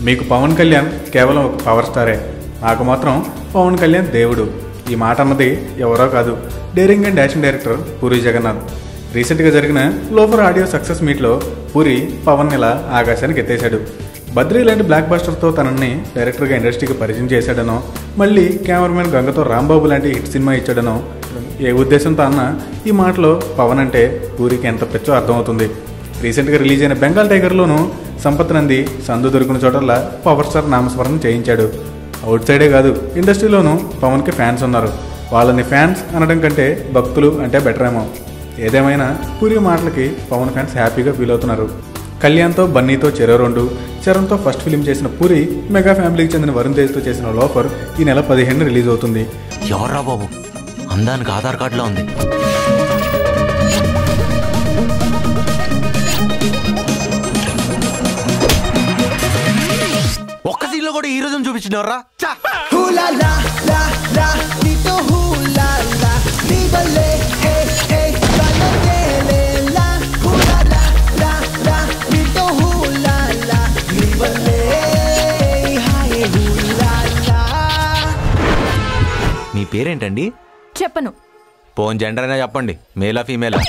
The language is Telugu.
మీకు పవన్ కళ్యాణ్ కేవలం ఒక పవర్ స్టారే, నాకు మాత్రం పవన్ కళ్యాణ్ దేవుడు. ఈ మాట అన్నది ఎవరో కాదు, daring and dashing director Puri Jagannath. రీసెంట్గా జరిగిన లోఫర్ ఆడియో సక్సెస్ మీట్లో పూరి పవన్ ఇలా ఆకాశానికి ఎత్తేశాడు. బద్రీ లాంటి బ్లాక్ బస్టర్తో తనని డైరెక్టర్గా ఇండస్ట్రీకి పరిచయం చేశాడనో, మళ్ళీ కెమెరామెన్ గంగతో రాంబాబు లాంటి హిట్ సినిమా ఇచ్చాడనో, ఏ ఉద్దేశంతో అన్న ఈ మాటలో పవన్ అంటే పూరికి ఎంత పెచ్చో అర్థమవుతుంది. రీసెంట్గా రిలీజ్ అయిన బెంగాల్ టైగర్లోనూ సంపత్ నంది సందు దొరికిన చోటల్లా పవర్ స్టార్ నామస్మరణ చేయించాడు. అవుట్ సైడే కాదు, ఇండస్ట్రీలోనూ పవన్కి ఫ్యాన్స్ ఉన్నారు. వాళ్ళని ఫ్యాన్స్ అనడం కంటే భక్తులు అంటే బెటర్ ఏమో. ఏదేమైనా పూరి మాటలకి పవన్ ఫ్యాన్స్ హ్యాపీగా ఫీల్ అవుతున్నారు. కళ్యాణ్తో బన్నీతో చెరో 2, చరణ్తో ఫస్ట్ ఫిలిం చేసిన పూరి మెగా ఫ్యామిలీకి చెందిన వరుణ్ తేజ్తో చేసిన లోఫర్ ఈ నెల 15 రిలీజ్ అవుతుంది. ఎవర్రా బాబు, అందానికి ఆధార్ కార్డులో ఉంది. ఒక్క సీన్లో కూడా ఈ రోజు చూపించినవర్రా. మీ పేరేంటండి? చెప్పను. పోన్ జెండర్ అయినా చెప్పండి, మేలా ఫీమేలా?